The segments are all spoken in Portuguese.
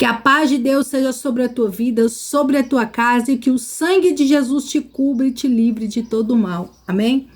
Que a paz de Deus seja sobre a tua vida, sobre a tua casa, e que o sangue de Jesus te cubra e te livre de todo mal. Amém?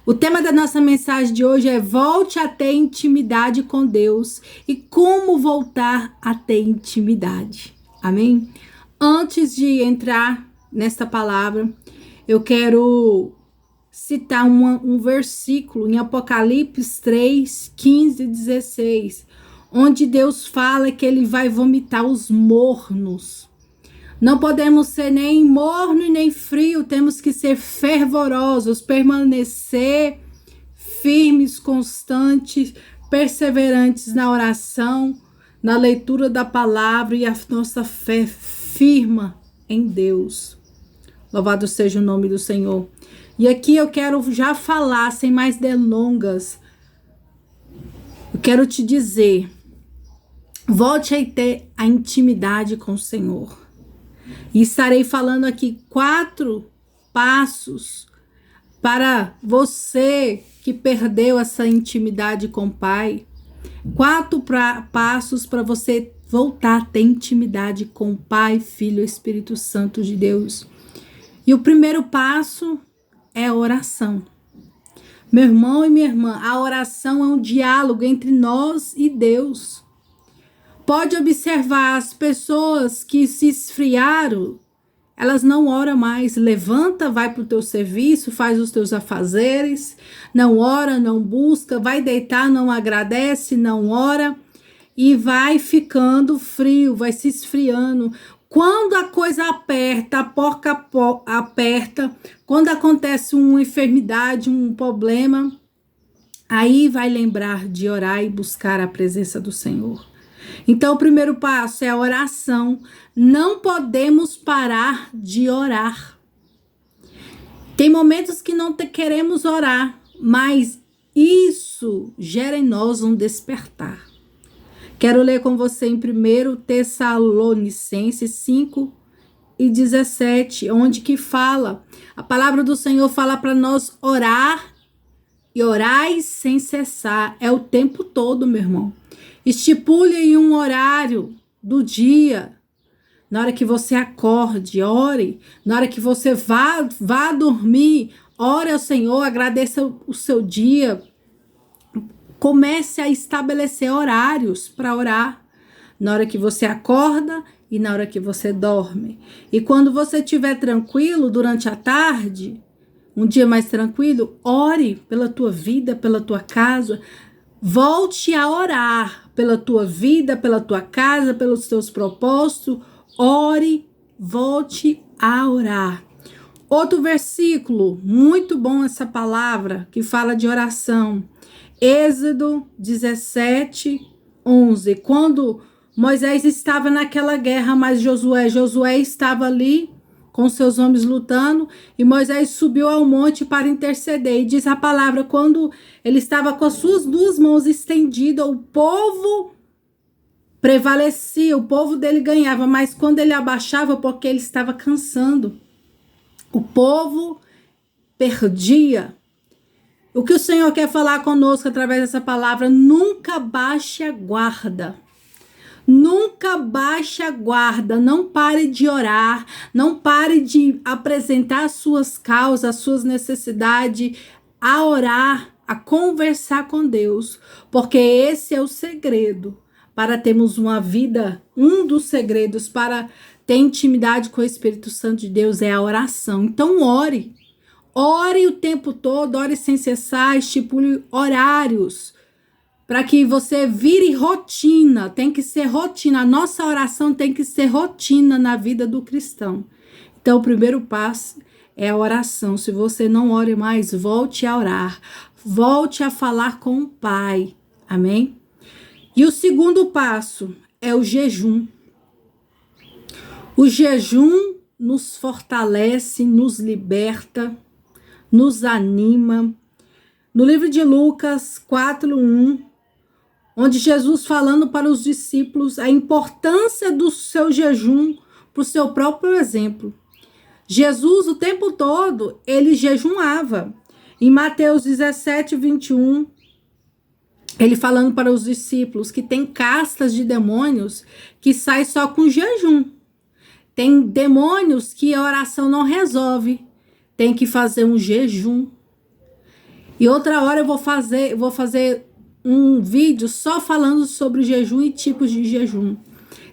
O tema da nossa mensagem de hoje é: volte a ter intimidade com Deus. E como voltar a ter intimidade? Amém? Antes de entrar nesta palavra, eu quero citar um versículo em Apocalipse 3, 15 e 16, onde Deus fala que ele vai vomitar os mornos. Não podemos ser nem morno e nem frio, temos que ser fervorosos, permanecer firmes, constantes, perseverantes na oração, na leitura da palavra e a nossa fé firma em Deus. Louvado seja o nome do Senhor. E aqui eu quero já falar, sem mais delongas, eu quero te dizer: volte a ter a intimidade com o Senhor. E estarei falando aqui 4 passos para você que perdeu essa intimidade com o Pai. 4 passos para você voltar a ter intimidade com o Pai, Filho e Espírito Santo de Deus. E o primeiro passo é a oração. Meu irmão e minha irmã, a oração é um diálogo entre nós e Deus. Pode observar as pessoas que se esfriaram, elas não oram mais. Levanta, vai para o teu serviço, faz os teus afazeres, não ora, não busca, vai deitar, não agradece, não ora e vai ficando frio, vai se esfriando. Quando a coisa aperta, a porca aperta, quando acontece uma enfermidade, um problema, aí vai lembrar de orar e buscar a presença do Senhor. Então, o primeiro passo é a oração. Não podemos parar de orar. Tem momentos que não queremos orar, mas isso gera em nós um despertar. Quero ler com você em 1 Tessalonicenses 5 e 17, onde que fala, a palavra do Senhor fala para nós orar e orai sem cessar. É o tempo todo, meu irmão. Estipule em um horário do dia, na hora que você acorde, ore. Na hora que você vá dormir, ore ao Senhor, agradeça o seu dia. Comece a estabelecer horários para orar. Na hora que você acorda e na hora que você dorme. E quando você estiver tranquilo durante a tarde, um dia mais tranquilo, ore pela tua vida, pela tua casa. Volte a orar pela tua vida, pela tua casa, pelos teus propósitos. Ore, volte a orar. Outro versículo, muito bom essa palavra, que fala de oração. Êxodo 17, 11. Quando Moisés estava naquela guerra, mas Josué estava ali com seus homens lutando, e Moisés subiu ao monte para interceder. E diz a palavra, quando ele estava com as suas 2 mãos estendidas, o povo prevalecia, o povo dele ganhava, mas quando ele abaixava, porque ele estava cansando, o povo perdia. O que o Senhor quer falar conosco através dessa palavra: nunca baixe a guarda. Nunca baixe a guarda, não pare de orar, não pare de apresentar as suas causas, as suas necessidades, a orar, a conversar com Deus, porque esse é o segredo para termos uma vida. Um dos segredos para ter intimidade com o Espírito Santo de Deus é a oração. Então ore. Ore o tempo todo, ore sem cessar, estipule horários, para que você vire rotina. Tem que ser rotina, a nossa oração tem que ser rotina na vida do cristão. Então o primeiro passo é a oração. Se você não ore mais, volte a orar, volte a falar com o Pai, amém? E o segundo passo é o jejum. O jejum nos fortalece, nos liberta, nos anima. No livro de Lucas 4:1, onde Jesus falando para os discípulos a importância do seu jejum para o seu próprio exemplo. Jesus o tempo todo, ele jejuava. Em Mateus 17:21, Ele falando para os discípulos que tem castas de demônios que saem só com jejum. Tem demônios que a oração não resolve. Tem que fazer um jejum. E outra hora eu vou fazer um vídeo só falando sobre jejum e tipos de jejum.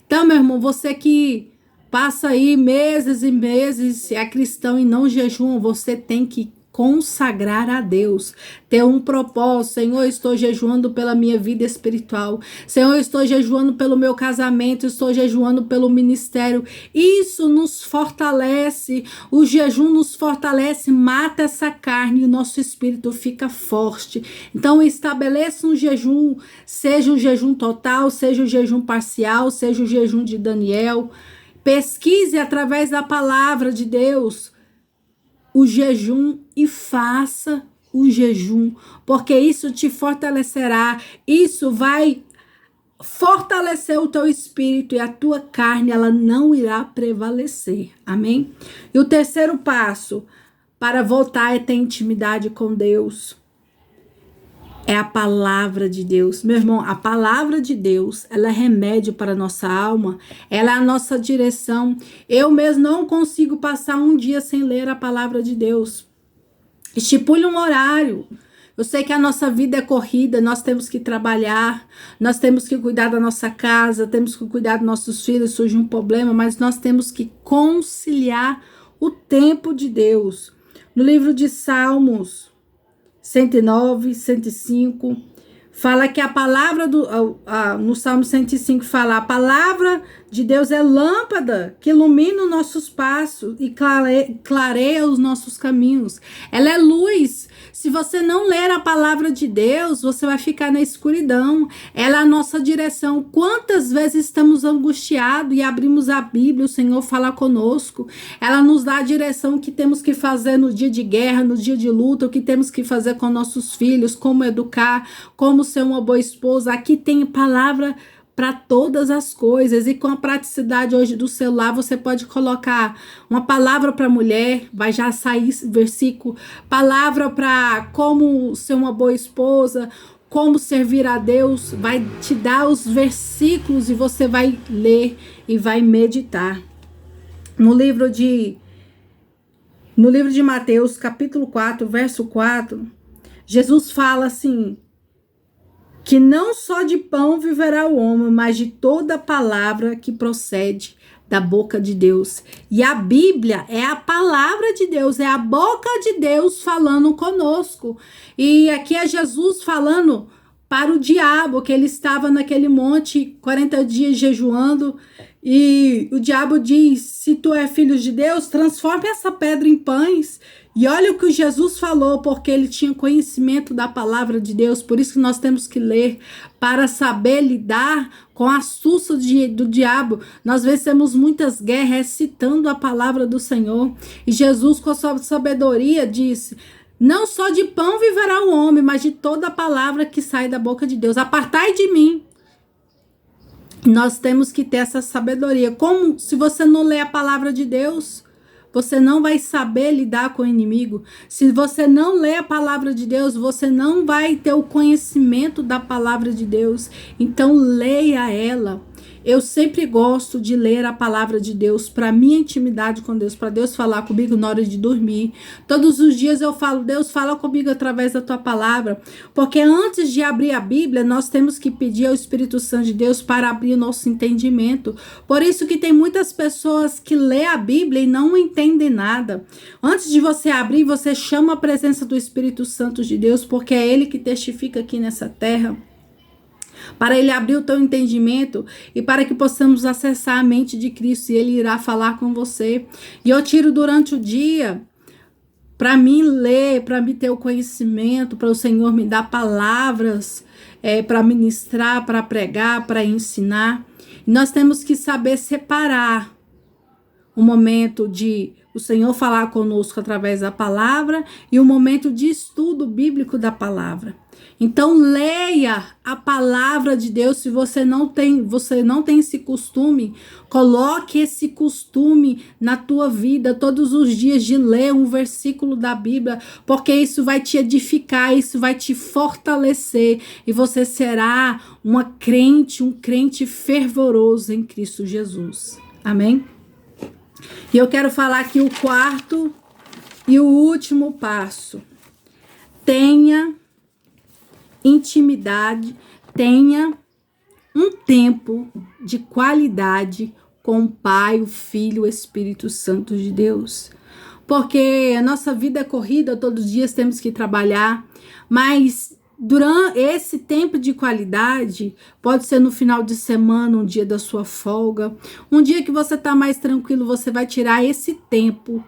Então, meu irmão, você que passa aí meses e meses, é cristão e não jejum, você tem que consagrar a Deus, ter um propósito. Senhor, eu estou jejuando pela minha vida espiritual. Senhor, eu estou jejuando pelo meu casamento, estou jejuando pelo ministério. Isso nos fortalece, o jejum nos fortalece, mata essa carne e o nosso espírito fica forte. Então, estabeleça um jejum, seja o jejum total, seja o jejum parcial, seja o jejum de Daniel. Pesquise através da palavra de Deus o jejum e faça o jejum, porque isso te fortalecerá, isso vai fortalecer o teu espírito e a tua carne, ela não irá prevalecer, amém? E o terceiro passo para voltar a ter intimidade com Deus é a palavra de Deus. Meu irmão, a palavra de Deus, ela é remédio para a nossa alma, ela é a nossa direção. Eu mesmo não consigo passar um dia sem ler a palavra de Deus. Estipule um horário. Eu sei que a nossa vida é corrida, nós temos que trabalhar, nós temos que cuidar da nossa casa, temos que cuidar dos nossos filhos, surge um problema, mas nós temos que conciliar o tempo de Deus. No livro de Salmos 109, 105, fala que a palavra no Salmo 105 fala, a palavra de Deus é lâmpada que ilumina os nossos passos e clareia os nossos caminhos. Ela é luz. Se você não ler a palavra de Deus, você vai ficar na escuridão. Ela é a nossa direção. Quantas vezes estamos angustiados e abrimos a Bíblia, o Senhor fala conosco. Ela nos dá a direção que temos que fazer no dia de guerra, no dia de luta, o que temos que fazer com nossos filhos, como educar, como ser uma boa esposa. Aqui tem palavra para todas as coisas, e com a praticidade hoje do celular, você pode colocar uma palavra para mulher, vai já sair versículo, palavra para como ser uma boa esposa, como servir a Deus, vai te dar os versículos e você vai ler e vai meditar. No livro de Mateus, capítulo 4, verso 4, Jesus fala assim, que não só de pão viverá o homem, mas de toda palavra que procede da boca de Deus. E a Bíblia é a palavra de Deus, é a boca de Deus falando conosco. E aqui é Jesus falando para o diabo, que ele estava naquele monte 40 dias jejuando, e o diabo diz, se tu é filho de Deus, transforme essa pedra em pães. E olha o que Jesus falou, porque ele tinha conhecimento da palavra de Deus, por isso que nós temos que ler, para saber lidar com a astúcia do diabo. Nós vencemos muitas guerras citando a palavra do Senhor, e Jesus com a sua sabedoria disse, não só de pão viverá o homem, mas de toda a palavra que sai da boca de Deus. Apartai de mim. Nós temos que ter essa sabedoria. Como se você não lê a palavra de Deus, você não vai saber lidar com o inimigo. Se você não lê a palavra de Deus, você não vai ter o conhecimento da palavra de Deus. Então, leia ela. Eu sempre gosto de ler a palavra de Deus para minha intimidade com Deus, para Deus falar comigo na hora de dormir. Todos os dias eu falo, Deus, fala comigo através da tua palavra, porque antes de abrir a Bíblia, nós temos que pedir ao Espírito Santo de Deus para abrir o nosso entendimento. Por isso que tem muitas pessoas que lê a Bíblia e não entendem nada. Antes de você abrir, você chama a presença do Espírito Santo de Deus, porque é Ele que testifica aqui nessa terra, para ele abrir o teu entendimento e para que possamos acessar a mente de Cristo, e ele irá falar com você. E eu tiro durante o dia para mim ler, para me ter o conhecimento, para o Senhor me dar palavras para ministrar, para pregar, para ensinar. E nós temos que saber separar um momento de o Senhor falar conosco através da palavra e um momento de estudo bíblico da palavra. Então leia a palavra de Deus. Se você não tem esse costume, coloque esse costume na tua vida todos os dias de ler um versículo da Bíblia, porque isso vai te edificar, isso vai te fortalecer e você será um crente fervoroso em Cristo Jesus. Amém? E eu quero falar aqui o quarto e o último passo. Tenha intimidade, tenha um tempo de qualidade com o Pai, o Filho, o Espírito Santo de Deus. Porque a nossa vida é corrida, todos os dias temos que trabalhar, mas durante esse tempo de qualidade, pode ser no final de semana, um dia da sua folga, um dia que você está mais tranquilo, você vai tirar esse tempo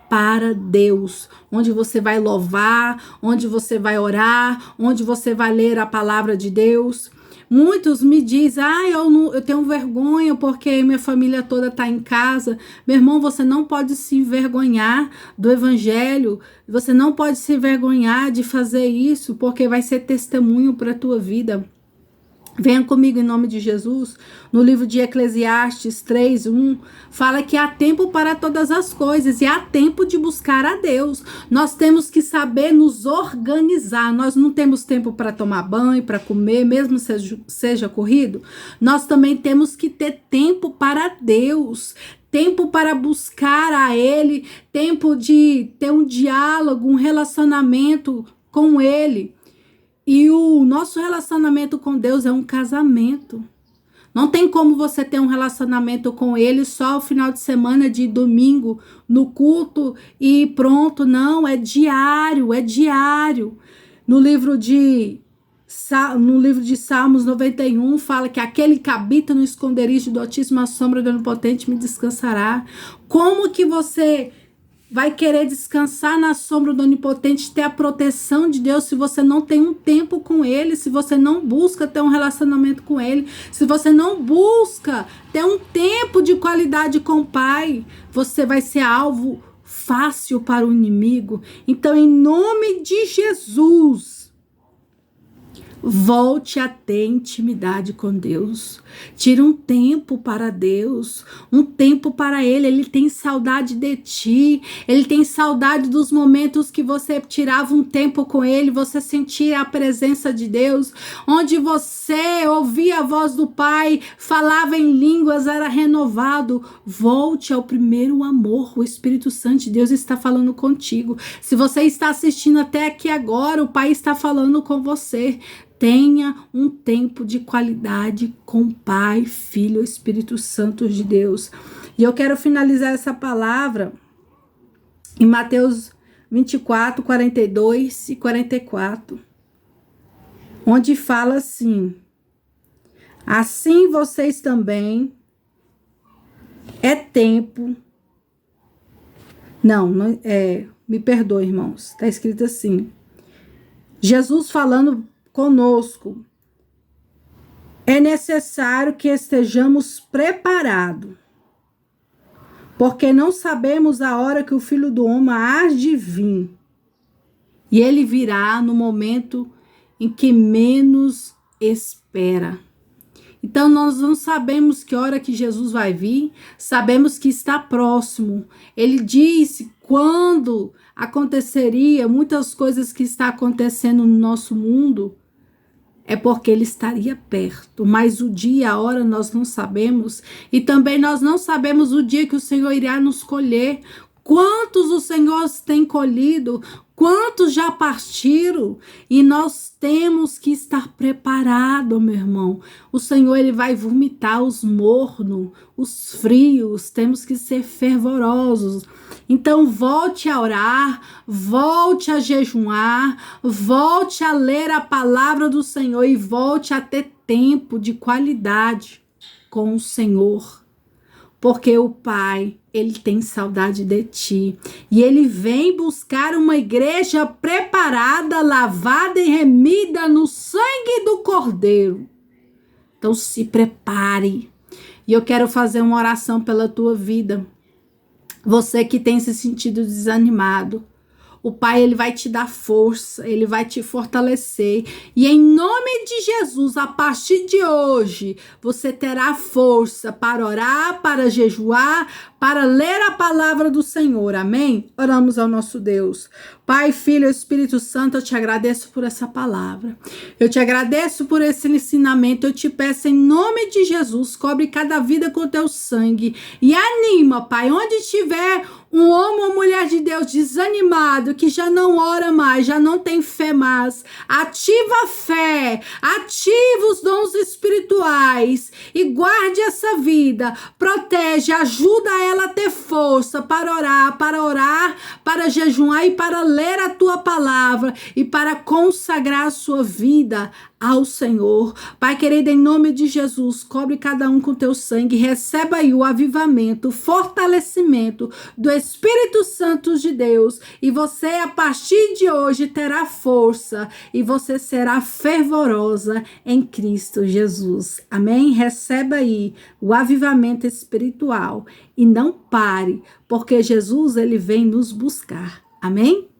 para Deus, onde você vai louvar, onde você vai orar, onde você vai ler a palavra de Deus. Muitos me dizem, eu tenho vergonha porque minha família toda está em casa. Meu irmão, você não pode se envergonhar do evangelho, você não pode se envergonhar de fazer isso, porque vai ser testemunho para a tua vida. Venha comigo em nome de Jesus. No livro de Eclesiastes 3:1, fala que há tempo para todas as coisas e há tempo de buscar a Deus. Nós temos que saber nos organizar. Nós não temos tempo para tomar banho, para comer, mesmo seja corrido. Nós também temos que ter tempo para Deus. Tempo para buscar a Ele, tempo de ter um diálogo, um relacionamento com Ele. E o nosso relacionamento com Deus é um casamento. Não tem como você ter um relacionamento com Ele só ao final de semana, de domingo, no culto e pronto. Não, é diário, é diário. No livro de Salmos 91, fala que aquele que habita no esconderijo do Altíssimo, à sombra do Onipotente, me descansará. Como que você vai querer descansar na sombra do Onipotente, ter a proteção de Deus, se você não tem um tempo com Ele, se você não busca ter um relacionamento com Ele, se você não busca ter um tempo de qualidade com o Pai, você vai ser alvo fácil para o inimigo. Então, em nome de Jesus, volte a ter intimidade com Deus. Tira um tempo para Deus, um tempo para Ele. Ele tem saudade de ti. Ele tem saudade dos momentos que você tirava um tempo com Ele, você sentia a presença de Deus, onde você ouvia a voz do Pai, falava em línguas, era renovado. Volte ao primeiro amor. O Espírito Santo de Deus está falando contigo. Se você está assistindo até aqui agora, o Pai está falando com você. Tenha um tempo de qualidade com Pai, Filho e Espírito Santo de Deus. E eu quero finalizar essa palavra em Mateus 24, 42 e 44, onde fala assim: assim vocês também é tempo... me perdoe, irmãos, está escrito assim, Jesus falando conosco, é necessário que estejamos preparados, porque não sabemos a hora que o Filho do Homem há de vir, e ele virá no momento em que menos espera. Então nós não sabemos que hora que Jesus vai vir, sabemos que está próximo. Ele disse quando aconteceria muitas coisas que está acontecendo no nosso mundo, é porque ele estaria perto, mas o dia e a hora nós não sabemos, e também nós não sabemos o dia que o Senhor irá nos colher. Quantos o Senhor tem colhido, quantos já partiram, e nós temos que estar preparados, meu irmão. O Senhor, ele vai vomitar os mornos, os frios, temos que ser fervorosos. Então volte a orar, volte a jejuar, volte a ler a palavra do Senhor e volte a ter tempo de qualidade com o Senhor. Porque o Pai, ele tem saudade de ti. E ele vem buscar uma igreja preparada, lavada e remida no sangue do Cordeiro. Então se prepare. E eu quero fazer uma oração pela tua vida. Você que tem se sentido desanimado, o Pai, ele vai te dar força, ele vai te fortalecer. E em nome de Jesus, a partir de hoje, você terá força para orar, para jejuar, para ler a palavra do Senhor. Amém? Oramos ao nosso Deus. Pai, Filho e Espírito Santo, eu te agradeço por essa palavra. Eu te agradeço por esse ensinamento. Eu te peço em nome de Jesus, cobre cada vida com o teu sangue. E anima, Pai, onde estiver um homem ou mulher de Deus desanimado, que já não ora mais, já não tem fé mais, ativa a fé, ativa os dons espirituais e guarde essa vida, protege, ajuda ela a ter força para orar, para jejuar e para ler a tua palavra e para consagrar a sua vida ao Senhor. Pai querido, em nome de Jesus, cobre cada um com teu sangue, receba aí o avivamento, o fortalecimento do Espírito Santo de Deus, e você a partir de hoje terá força e você será fervorosa em Cristo Jesus. Amém? Receba aí o avivamento espiritual e não pare, porque Jesus ele vem nos buscar. Amém?